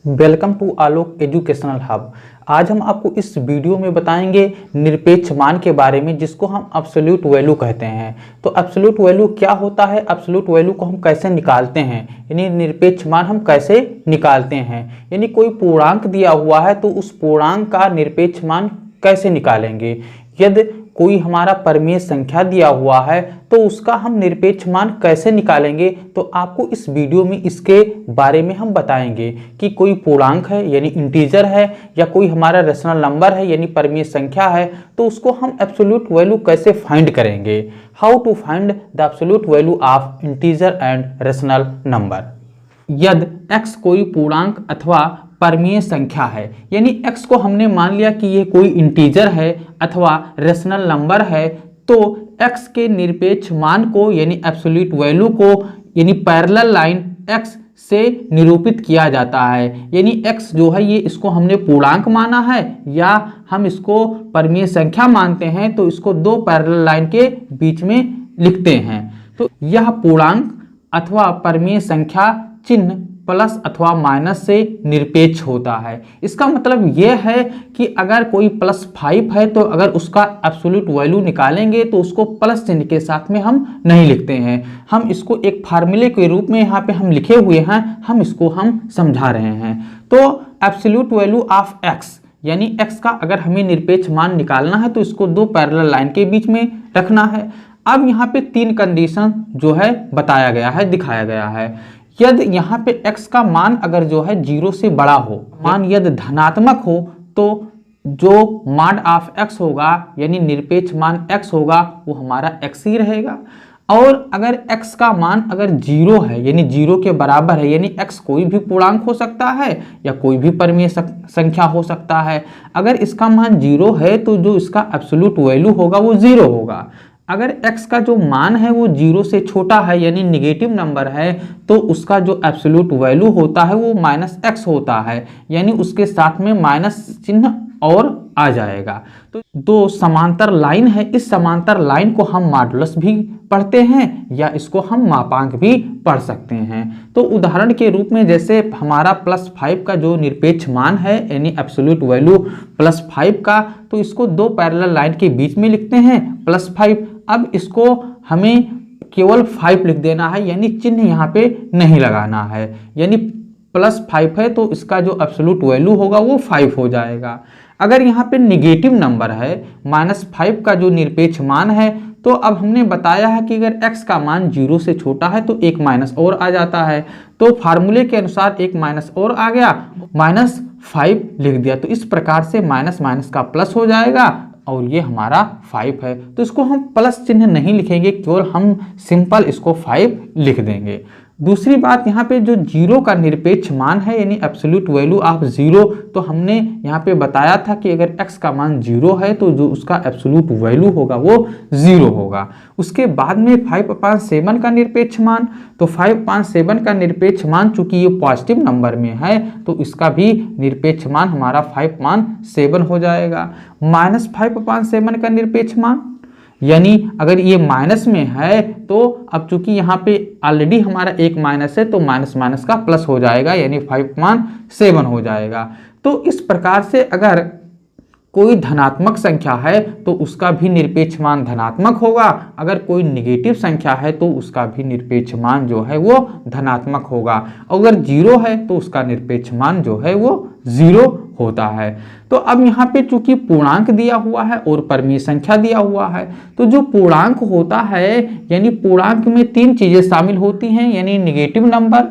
Welcome to Alok educational hub. आज हम आपको इस वीडियो में बताएंगे निरपेक्ष मान के बारे में, जिसको हम एब्सोल्यूट वैल्यू कहते हैं। तो एब्सोल्यूट वैल्यू क्या होता है, एब्सोल्यूट वैल्यू को हम कैसे निकालते हैं, यानी निरपेक्ष मान हम कैसे निकालते हैं। यानी कोई पूर्णांक दिया हुआ है तो उस पूर्णांक का निरपेक्ष मान कैसे निकालेंगे। यदि कोई हमारा परिमेय संख्या दिया हुआ है तो उसका हम निरपेक्ष मान कैसे निकालेंगे, तो आपको इस वीडियो में इसके बारे में हम बताएंगे कि कोई पूर्णांक है यानी इंटीजर है, या कोई हमारा रेशनल नंबर है यानी परिमेय संख्या है, तो उसको हम एब्सोल्यूट वैल्यू कैसे फाइंड करेंगे। How to find the absolute value of integer and rational number. यदि x कोई पूर्णांक अथवा परिमेय संख्या है, यानी x को हमने मान लिया कि ये कोई इंटीजर है अथवा रेशनल नंबर है, तो x के निरपेक्ष मान को यानी एब्सोल्यूट वैल्यू को यानी पैरेलल लाइन x से निरूपित किया जाता है। यानी x जो है ये इसको हमने पूर्णांक माना है या हम इसको परिमेय संख्या मानते हैं, तो इसको दो पैरेलल लाइन के बीच में लिखते हैं। तो यह पूर्णांक अथवा परिमेय संख्या चिन्ह प्लस अथवा माइनस से निरपेक्ष होता है। इसका मतलब यह है कि अगर कोई +5 है तो अगर उसका एब्सोल्यूट वैल्यू निकालेंगे तो उसको प्लस चिन्ह के साथ में हम नहीं लिखते हैं, हम इसको एक फार्मूले के रूप में यहाँ पे हम लिखे हुए हैं, हम इसको हम समझा रहे हैं। तो एब्सोल्यूट वैल्यू ऑफ x यानी x का अगर हमें निरपेक्ष मान निकालना है तो इसको दो पैरेलल लाइन के बीच में रखना है। अब यहाँ पे 3 कंडीशन जो है बताया गया है, दिखाया गया है। यदि यहाँ पे x का मान अगर जो है 0 से बड़ा हो, मान यदि धनात्मक हो, तो जो मॉड ऑफ x होगा यानी निरपेक्ष मान x होगा वो हमारा x ही रहेगा। और अगर x का मान अगर 0 है यानी 0 के बराबर है, यानी x कोई भी पूर्णांक हो सकता है या कोई भी परिमेय संख्या हो सकता है, अगर इसका मान 0 है तो जो इसका एब्सोल्यूट वैल्यू होगा वो 0 होगा। अगर x का जो मान है वो 0 से छोटा है यानी निगेटिव नंबर है, तो उसका जो एब्सोल्यूट वैल्यू होता है वो -x होता है, यानी उसके साथ में माइनस चिन्ह और आ जाएगा। तो दो समांतर लाइन है, इस समांतर लाइन को हम मॉडुलस भी पढ़ते हैं या इसको हम मापांक भी पढ़ सकते हैं। तो उदाहरण के रूप में जैसे हमारा +5 का जो निरपेक्ष मान है यानी एब्सोल्यूट वैल्यू +5 का, तो इसको दो पैरेलल लाइन के बीच में लिखते हैं +5। अब इसको हमें केवल 5 लिख देना है, यानी चिन्ह यहाँ पे नहीं लगाना है, यानी +5 है तो इसका जो एब्सोल्यूट वैल्यू होगा वो 5 हो जाएगा। अगर यहाँ पे निगेटिव नंबर है -5 का जो निरपेक्ष मान है, तो अब हमने बताया है कि अगर x का मान 0 से छोटा है तो एक माइनस और आ जाता है, तो फार्मूले के अनुसार एक माइनस और आ गया, -5 लिख दिया, तो इस प्रकार से माइनस माइनस का प्लस हो जाएगा और ये हमारा 5 है। तो इसको हम प्लस चिन्ह नहीं लिखेंगे, केवल हम सिंपल इसको 5 लिख देंगे। दूसरी बात, यहाँ पे जो 0 का निरपेक्ष मान है यानी एब्सोल्यूट वैल्यू ऑफ 0, तो हमने यहाँ पे बताया था कि अगर x का मान 0 है तो जो उसका एब्सोल्यूट वैल्यू होगा वो 0 होगा। उसके बाद में 5/7 का निरपेक्ष मान, तो 5/7 का निरपेक्ष मान चूंकि ये पॉजिटिव नंबर में है तो इसका भी निरपेक्ष मान हमारा 5/7 हो जाएगा। -5/7 का निरपेक्ष मान, यानी अगर ये माइनस में है तो अब चूंकि यहाँ पे ऑलरेडी हमारा एक माइनस है तो माइनस माइनस का प्लस हो जाएगा, यानी 5/7 हो जाएगा। तो इस प्रकार से अगर कोई धनात्मक संख्या है तो उसका भी निरपेक्ष मान धनात्मक होगा, अगर कोई निगेटिव संख्या है तो उसका भी निरपेक्ष मान जो है वो धनात्मक होगा, अगर 0 है तो उसका निरपेक्ष मान जो है वो 0 होता है। तो अब यहाँ पे चूंकि पूर्णांक दिया हुआ है और परिमेय संख्या दिया हुआ है, तो जो पूर्णांक होता है यानी पूर्णांक में 3 चीजें शामिल होती हैं, यानी निगेटिव नंबर,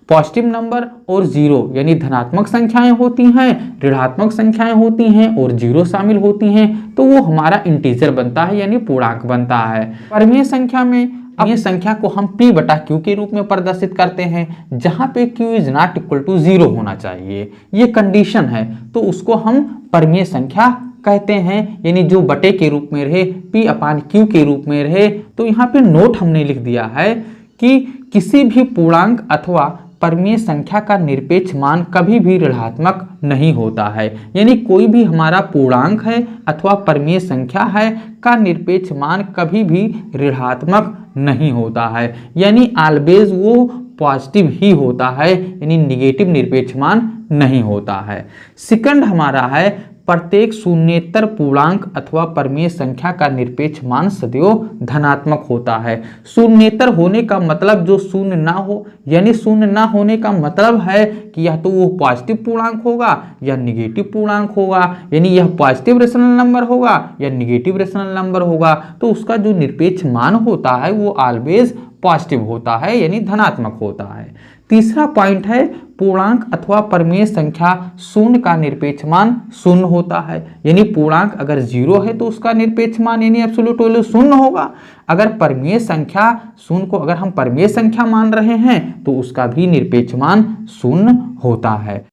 पॉजिटिव नंबर और 0, यानी धनात्मक संख्याएं होती हैं, ऋणात्मक संख्याएं होती हैं और 0 शामिल होती हैं, तो वो हमारा इंटीजर बनता है यानी पूर्णांक बनता है। परिमेय संख्या में अब ये संख्या को हम p/q के रूप में प्रदर्शित करते हैं, जहां पे q is not equal to 0 होना चाहिए, ये कंडीशन है, तो उसको हम परिमेय संख्या कहते हैं, यानी जो बटे के रूप में रहे, p/q के रूप में रहे। तो यहाँ पे नोट हमने लिख दिया है कि किसी भी पूर्णांक अथवा परिमेय संख्या का निरपेक्ष मान कभी भी ऋणात्मक नहीं होता है, यानी कोई भी हमारा पूर्णांक है अथवा परिमेय संख्या है का निरपेक्ष मान कभी भी ऋणात्मक नहीं होता है, यानी ऑलवेज वो पॉजिटिव ही होता है, यानी निगेटिव निरपेक्ष मान नहीं होता है। सेकंड हमारा है प्रत्येक शून्येतर पूर्णांक अथवा परिमेय संख्या का निरपेक्ष मान सदैव धनात्मक होता है। शून्येतर होने का मतलब जो शून्य ना हो, यानी शून्य ना होने का मतलब है कि या तो वो पॉजिटिव पूर्णांक होगा या निगेटिव पूर्णांक होगा, यानी यह पॉजिटिव रेशनल नंबर होगा या निगेटिव रेशनल नंबर होगा, तो उसका जो निरपेक्ष मान होता है वो ऑलवेज पॉजिटिव होता है, यानी धनात्मक होता है। तीसरा पॉइंट है पूर्णांक अथवा परिमेय संख्या शून्य का निरपेक्ष मान शून्य होता है, यानी पूर्णांक अगर 0 है तो उसका निरपेक्ष मान यानी एब्सोल्यूट वैल्यू शून्य होगा। अगर परिमेय संख्या शून्य को अगर हम परिमेय संख्या मान रहे हैं तो उसका भी निरपेक्ष मान शून्य होता है।